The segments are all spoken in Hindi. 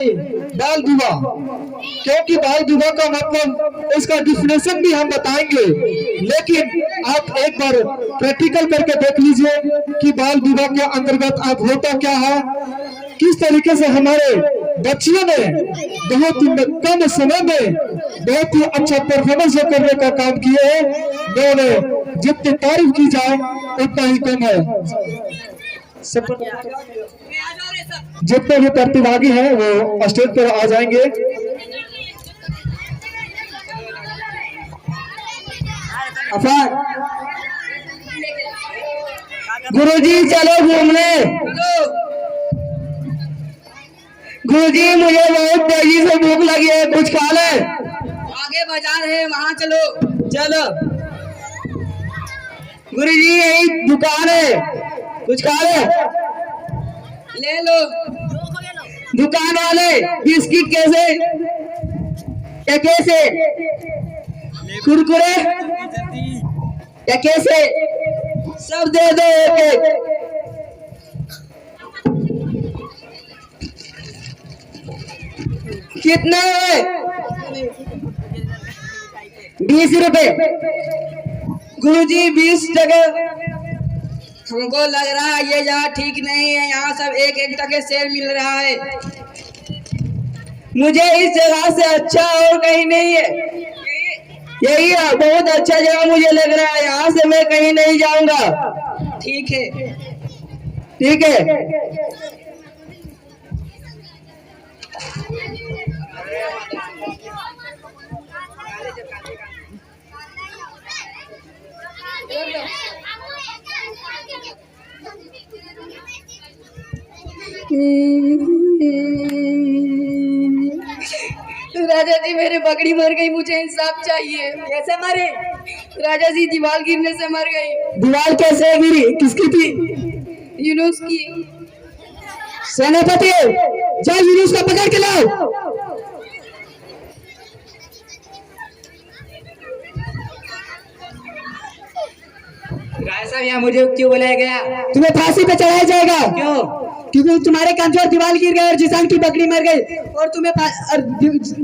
बाल विवाह, क्योंकि बाल विवाह का मतलब इसका डिफिनेशन भी हम बताएंगे, लेकिन आप एक बार प्रैक्टिकल करके देख लीजिए कि बाल विवाह के अंतर्गत आप होता क्या है, किस तरीके से हमारे बच्चियों ने बहुत ही कम समय में बहुत ही अच्छा परफॉर्मेंस करने का काम किए हैं। जितनी तारीफ की जाए उतना ही कम है। जितने भी प्रतिभागी हैं वो स्टेज पर आ जाएंगे। गुरुजी चलो घूमने। गुरुजी मुझे बहुत तेजी से भूख लगी है, कुछ खा ले। आगे बाजार है वहाँ चलो। चलो गुरुजी यही दुकान है, कुछ खा ले। ले लो। दुकान वाले बिस्किट कैसे, क्या कैसे, कुरकुरे क्या कैसे, सब दे दो एक। कितना है? 20 रुपए। गुरुजी 20 टके। हमको लग रहा है ये जगह ठीक नहीं है, यहाँ सब एक एक टके सेल मिल रहा है। मुझे इस जगह से अच्छा और कहीं नहीं है, यही है बहुत अच्छा जगह मुझे लग रहा है, यहाँ से मैं कहीं नहीं जाऊंगा। ठीक है ठीक है। राजा जी मेरे बकरी मर गई, मुझे इंसाफ चाहिए। कैसे मरे? राजा जी दीवार गिरने से मर गई। दीवार कैसे गिरी, किसकी थी? यूनुस की। सेनापति जा यूनुस को पकड़ के लाओ। राजा साहब यहाँ मुझे क्यों बुलाया गया? तुम्हें फांसी पे चढ़ाया जाएगा। क्यों? क्योंकि तुम्हारे कमजोर दीवार गिर गए और जिसान की बकरी मर गई, और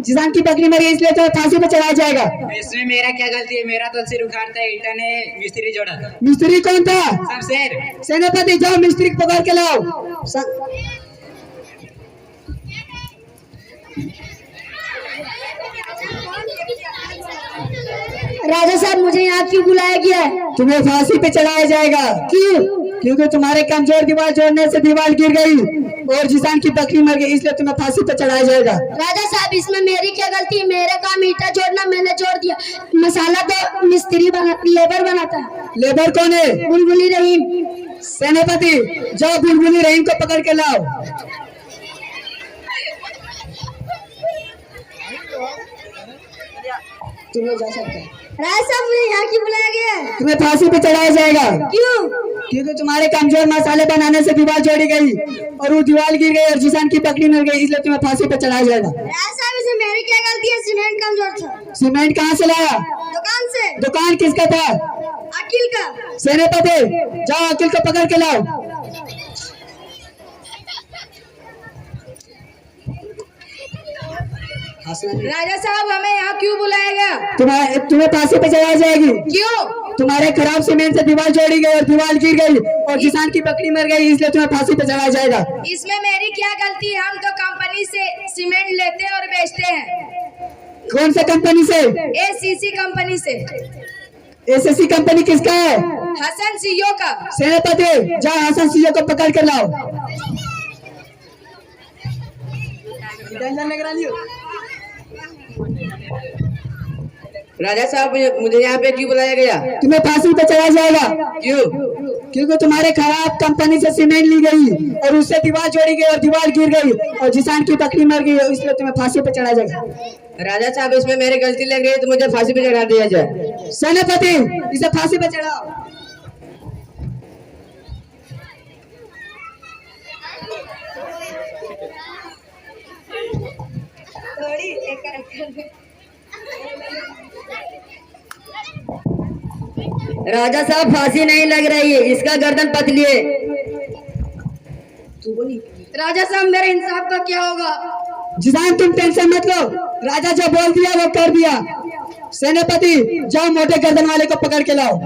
जिसान की बकरी मर गई, इसलिए तुम्हें फांसी पे चढ़ाया जाएगा। इसमें मेरा क्या गलती है? मेरा तो सिर उखाड़ता है, ईटा ने मिस्त्री जोड़ा था। मिस्त्री कौन था? सब शेर। सेनापति जाओ मिस्त्री को पकड़ के लाओ। राजा साहब मुझे यहाँ क्यों बुलाया गया है? तुम्हें फांसी पे चढ़ाया जाएगा। क्यों? क्योंकि तुम्हारे कमजोर दीवार जोड़ने से दीवार गिर गई और जिसान की बकरी मर गई, इसलिए तुम्हें फांसी पे चढ़ाया जाएगा। राजा साहब इसमें मेरी क्या गलती है? मेरा काम ईटा जोड़ना, मैंने जोड़ दिया। मसाला तो मिस्त्री लेबर बनाता है। लेबर कौन है? बुलबुली रहीम। सेनापति जाओ बुलबुली रहीम को पकड़ के लाओ। तुम्हें जा सकते हैं। राजा साहब मुझे यहाँ क्यों बुलाया गया है? तुम्हें फांसी पे चढ़ाया जाएगा। क्यों? क्योंकि तुम्हारे कमजोर मसाले बनाने से दीवार जोड़ी गई और वो दीवार गिर गई और जिसान की बकरी मर गई, इसलिए तुम्हें फांसी पे चढ़ाया जाएगा। राजा साहब इसमें मेरी क्या गलती है? सीमेंट कमजोर था। सीमेंट कहाँ से लाया? दुकान से। दुकान किसका था? अकील का। सेनापति जाओ अकील को पकड़ के लाओ। राजा साहब हमें यहाँ क्यों बुलाया गया? तुम्हें फांसी पे चढ़ाई जाएगी। क्यों? तुम्हारे खराब सीमेंट से दीवार जोड़ी गई और दीवार गिर गई और किसान की बकरी मर गई, इसलिए तुम्हें फांसी पे चढ़ाया जाएगा। इसमें मेरी क्या गलती है? हम तो कंपनी से सीमेंट लेते और बेचते हैं। कौन सा कंपनी से? एसीसी कंपनी से। एसएससी कंपनी किसका है? हसन सीओ का। सेनापति जाओ हसन सीओ को पकड़ के लाओ। राजा साहब मुझे यहाँ पे क्यों बुलाया गया? तुम्हें फांसी पे चढ़ाया जाएगा। क्यों? क्योंकि तुम्हारे खराब कंपनी से सीमेंट ली गई और उससे दीवार जोड़ी गई और दीवार गिर गई और जिसान की बकरी मर गई, इसलिए तुम्हें फांसी पे चढ़ाया जाएगा। राजा साहब इसमें मेरी गलती लग रही है तो मुझे फांसी पे चढ़ा दिया जाए। सेनापति इसे फांसी पे चढ़ाओ। राजा साहब फांसी नहीं लग रही है, इसका गर्दन पतली है। राजा साहब मेरे इंसाफ का क्या होगा? जिसान तुम टेंशन मत लो, राजा जो बोल दिया वो कर दिया। सेनापति जाओ मोटे गर्दन वाले को पकड़ के लाओ।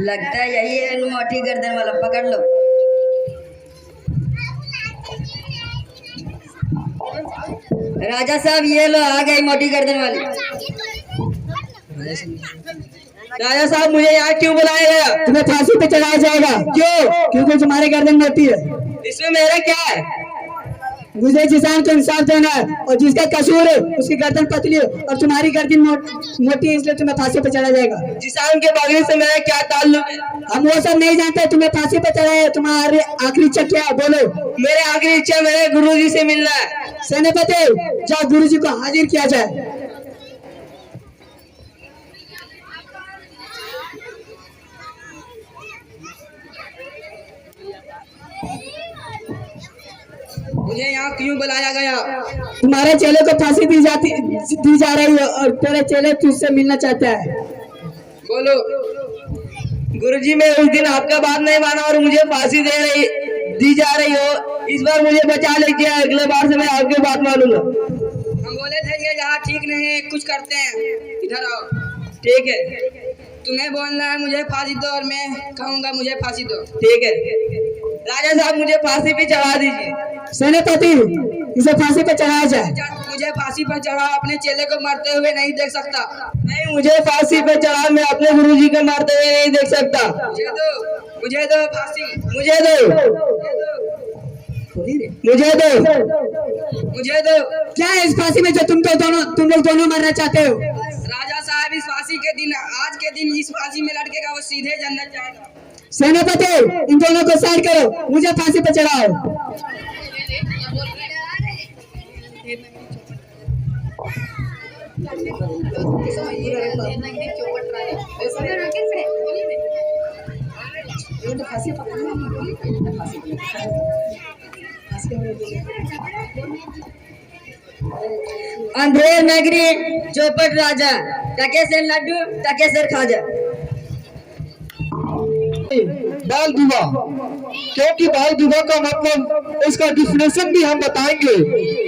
लगता है यही है मोटी गर्दन वाला, पकड़ लो। राजा साहब ये लो, आ गई मोटी गर्दन वाली। राजा साहब मुझे यहाँ क्यों बुलाया गया? तुम्हें फांसी पे चढ़ाया जाएगा। क्यों? क्योंकि तुम्हारे गर्दन मोटी है। इसमें मेरा क्या है? मुझे जिसान को इंसाफ देना है, और जिसका कसूर है उसकी गर्दन पतली है और तुम्हारी गर्दन मोटी है, इसलिए तुम्हें फांसी पे चढ़ाया जाएगा। जिसान के बगल से मेरा क्या ताल्लुक है? हम वो सब नहीं जानते, तुम्हें फांसी पे चढ़ाया है। तुम्हारी आखिरी इच्छा क्या है बोलो? मेरे आखिरी इच्छा मेरे गुरुजी से मिलना है। सेनापति जाओ गुरुजी को हाजिर किया जाए। मुझे यहाँ क्यों बुलाया गया? तुम्हारे चेले को फांसी दी जा रही है और तेरे चेले तुझसे मिलना चाहता है। बोलो। गुरुजी मैं उस दिन आपका बात नहीं माना और मुझे फांसी दी जा रही हो, इस बार मुझे बचा लीजिए, अगले बार से मैं आपकी बात मानूंगा। हम बोले थे ये यहाँ ठीक नहीं है, कुछ करते हैं, इधर आओ। ठीक है, तुम्हें बोलना है मुझे फांसी दो और मैं कहूँगा मुझे फांसी दो। ठीक है राजा साहब, मुझे फांसी पे चढ़ा दीजिए। सेनापति इसे फांसी पे चढ़ाया जाए। मुझे फांसी पर चढ़ाओ, अपने चेले को मरते हुए नहीं देख सकता। नहीं, मुझे फांसी पे चढ़ाओ, मैं अपने गुरुजी को मरते हुए नहीं देख सकता। मुझे दो फांसी, मुझे दो, मुझे दो, मुझे दो। क्या है इस फांसी में जो तुम लोग दोनों मरना चाहते हो? राजा साहब इस फांसी के दिन, आज के दिन इस फांसी में लटकेगा वो सीधे जन्नत जाएगा। सेनापति इन दोनों को साइड करो, मुझे फांसी पे चढ़ाओ। अंधेर नगरी चौपट राजा, टके से लड्डू टके से खाजा। बाल विवाह, क्योंकि बाल विवाह का मतलब इसका डिफिनेशन भी हम बताएंगे,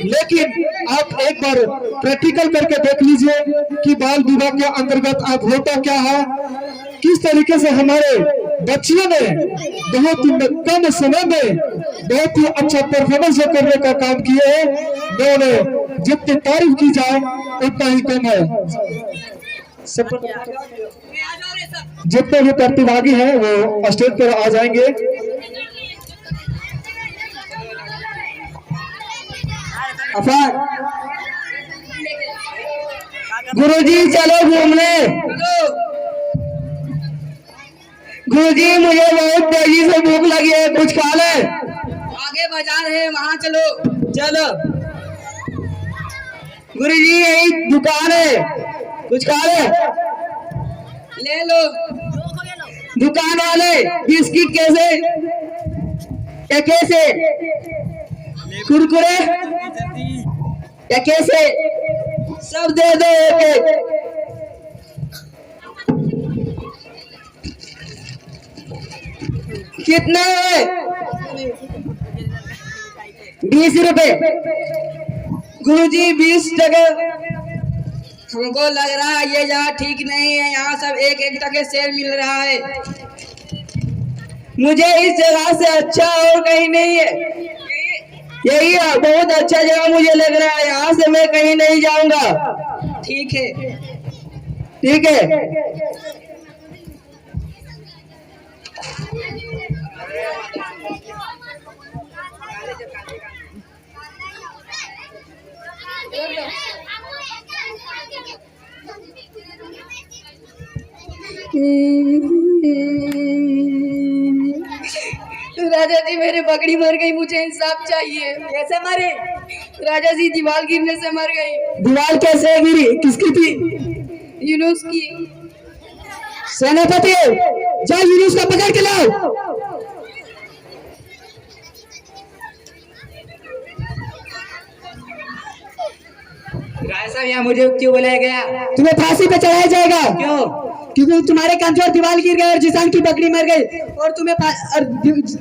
लेकिन आप एक बार प्रैक्टिकल करके देख लीजिए कि बाल विवाह के अंतर्गत आप होता क्या है, किस तरीके से हमारे बच्चियों ने बहुत ही कम समय में बहुत ही अच्छा परफॉर्मेंस करने का काम किए हैं। उन्होंने जितनी तारीफ की जाए उतना ही कम है। जितने भी प्रतिभागी हैं वो स्टेज पर आ जाएंगे। गुरुजी चलो घूमने। गुरुजी मुझे बहुत तेजी से भूख लगी है, कुछ खा ले। आगे बाजार है वहाँ चलो। चलो गुरुजी यही दुकान है, कुछ खा ले। ले लो। दुकान वाले बिस्किट कैसे, क्या कैसे, कुरकुरे क्या कैसे, सब दे दो एक। कितना है? 20 रुपए। गुरुजी 20 टके। हमको लग रहा है ये जगह ठीक नहीं है, यहाँ सब एक एक टके सेल मिल रहा है। मुझे इस जगह से अच्छा और कहीं नहीं है, यही है बहुत अच्छा जगह मुझे लग रहा है, यहाँ से मैं कहीं नहीं जाऊंगा। ठीक है, ठीक है। राजा जी मेरी बकरी मर गई, मुझे इंसाफ चाहिए। कैसे मरी? राजा जी दीवार गिरने से मर गई। दीवार कैसे गिरी, किसकी थी? यूनुस की। सेनापति जाओ यूनुस को पकड़ के लाओ। राजा साहब यहाँ मुझे क्यों बुलाया गया? तुम्हें फांसी पे चढ़ाया जाएगा। क्यों? क्योंकि तुम्हारे कमजोर दीवार गिर गए और जिसान की बकरी मर गई और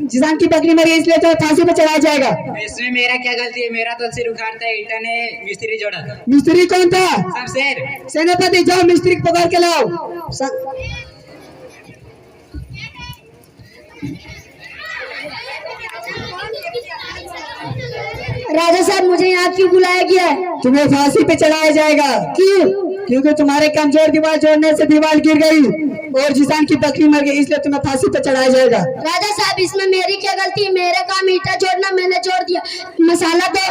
जिसान की बकरी मर गई, इसलिए तुम्हें फांसी पे चढ़ाया जाएगा। इसमें मेरा क्या गलती है? मेरा तो सिर उखाड़ता है, ईटा ने मिस्त्री जोड़ा। मिस्त्री कौन था? सब शेर। सेनापति जाओ मिस्त्री को पकड़ के लाओ। राजा साहब मुझे यहाँ क्यों बुलाया गया है? तुम्हें फांसी पे चढ़ाया जाएगा। क्यों? क्योंकि तुम्हारे कमजोर दीवार जोड़ने से दीवार गिर गई और जिसान की बकरी मर गई, इसलिए तुम्हें फांसी पे चढ़ाया जाएगा। राजा साहब इसमें मेरी क्या गलती है? मेरा काम ईटा जोड़ना, मैंने जोड़ दिया। मसाला तो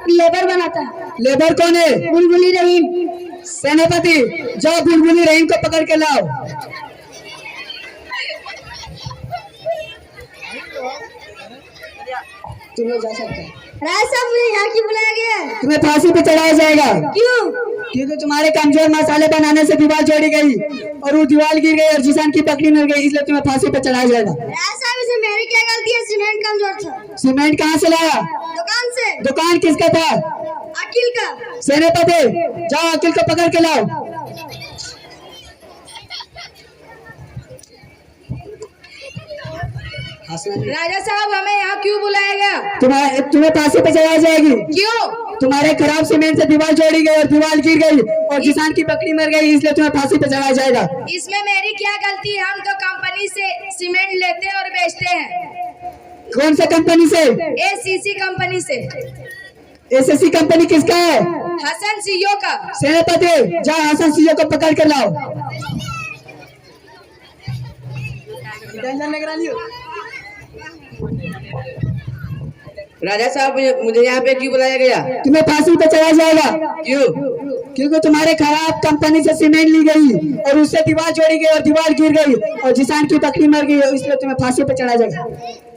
लेबर बनाता है। लेबर कौन है? बुलबुली रहीम। सेनापति जाओ बुलबुली रहीम को पकड़ के लाओ। तुम लोग जा सकते हैं। राजा साहब मुझे यहाँ क्यों बुलाया गया है? तुम्हें फांसी पे चढ़ाया जाएगा। क्यों? क्योंकि तुम्हारे कमजोर मसाले बनाने से दीवार जोड़ी गई और वो दीवार गिर गई और जिसान की बकरी मर गई, इसलिए तुम्हें फांसी पे चढ़ाया जाएगा। राजा साहब इसमें मेरी क्या गलती है? सीमेंट कमजोर था। सीमेंट कहाँ से लाया? दुकान से। दुकान किसका था? अकील का। सेनापति जाओ अकील को पकड़ के लाओ। राजा साहब हमें यहाँ क्यों बुलाया गया? तुम्हें फांसी पे चढ़ाई जाएगी। क्यों? तुम्हारे खराब सीमेंट से दीवार जोड़ी गई और दीवार गिर गई और जिसान की बकरी मर गई, इसलिए तुम्हें फांसी पे चढ़ाया जाएगा। इसमें मेरी क्या गलती है? हम तो कंपनी से सीमेंट लेते हैं और बेचते हैं। कौन सा कंपनी से? एसीसी कंपनी से। एसएससी कंपनी किसका है? हसन सीओ का। सेनापति जाओ हसन सीओ को पकड़ के लाओ। राजा साहब मुझे यहाँ पे क्यों बुलाया गया? तुम्हें फांसी पे चढ़ाया जाएगा। क्यों? क्योंकि तुम्हारे खराब कंपनी से सीमेंट ली गई और उससे दीवार जोड़ी गई और दीवार गिर गई और जिसान की बकरी मर गई, इसलिए तुम्हें फांसी पे चढ़ाया जाएगा।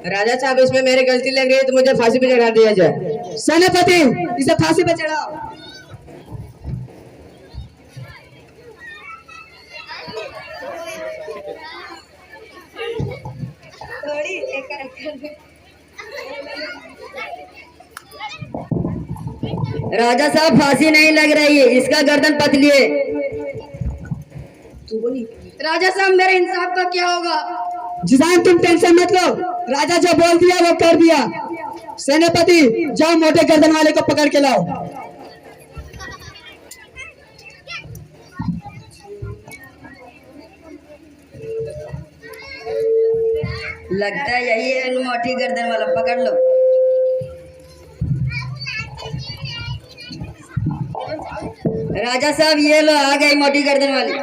राजा साहब इसमें मेरी गलती लग रही है तो मुझे फांसी पे चढ़ा दिया जाए। सेनापति इसे फांसी पे चढ़ाओ। राजा साहब फांसी नहीं लग रही है, इसका गर्दन पतली है। राजा साहब मेरे इंसाफ का क्या होगा? जिसान तुम टेंशन मत लो, राजा जो बोल दिया वो कर दिया। सेनापति जाओ मोटे गर्दन वाले को पकड़ के लाओ। लगता है यही है मोटी गर्दन वाला, पकड़ लो। राजा साहब ये लो आ गई मोटी गर्दन वाली।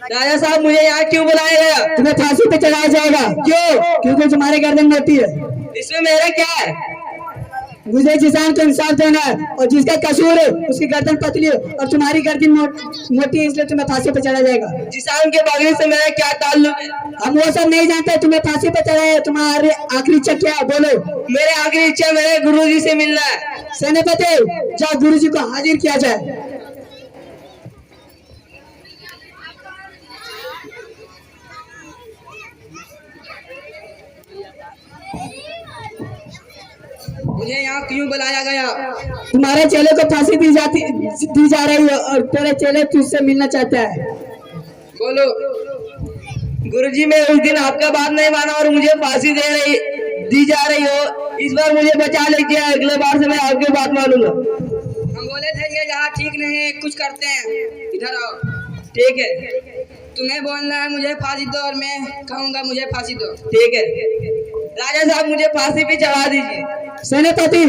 राजा साहब मुझे यहाँ क्यों बुलाया गया? तुम्हें फांसी पे चढ़ाया जाएगा। क्यों? क्योंकि तुम्हारी गर्दन मोटी है। इसमें मेरा क्या है? मुझे जिसान को इंसाफ देना है और जिसका कसूर है उसकी गर्दन पतली है और तुम्हारी गर्दन मोटी है, इसलिए तुम्हें फांसी पे चढ़ाया जाएगा। जिसान के बगली से मेरा क्या ताल्लुक है? हम वो सब नहीं जानते। तुम्हें फांसी पे चढ़ाया। तुम्हारी आखिरी इच्छा क्या है बोलो? मेरे आखिरी इच्छा मेरे गुरुजी से मिलना है। सेनापति जाओ गुरुजी को हाजिर किया जाए। मुझे यहाँ क्यों बुलाया गया? तुम्हारे चेले को फांसी दी जा रही है और तेरे चेले तुझसे मिलना चाहता है। बोलो। गुरुजी मैं उस दिन आपका बात नहीं माना और मुझे फांसी दी जा रही हो, इस बार मुझे बचा लीजिए, अगले बार से मैं आपकी बात मानूंगा। हम बोले थे ये यहाँ ठीक नहीं है, कुछ करते हैं, इधर आओ। ठीक है। तुम्हें बोलना है मुझे फांसी दो और मैं कहूँगा मुझे फांसी दो। ठीक है। राजा साहब मुझे फांसी पे चढ़ा दीजिए। सेनापति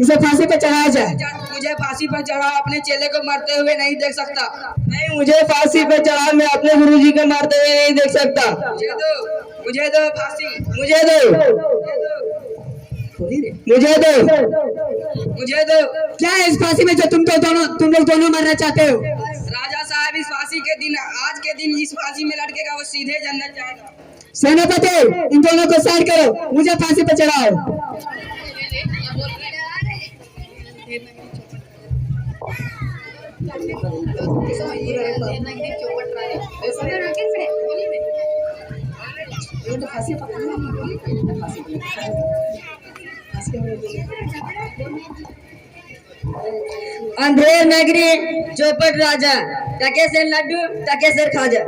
इसे फांसी पे चढ़ाया जाए। मुझे फांसी पर चढ़ाओ, अपने चेले को मरते हुए नहीं देख सकता। नहीं, मुझे फांसी पे चढ़ा, मैं अपने गुरुजी को मारते हुए नहीं देख सकता। मुझे दो फांसी। मुझे दो। मुझे दो। मुझे दो। क्या है इस फांसी में जो तुम लोग दोनों मरना चाहते हो? राजा साहब इस फांसी के दिन, आज के दिन इस फांसी में लटकेगा वो सीधे जन्नत जाएगा। सेनापति इन दोनों को साइड करो, मुझे फांसी पे चढ़ाओ। अंधेर नगरी चौपट राजा, टके से लड्डू टके से खाजा।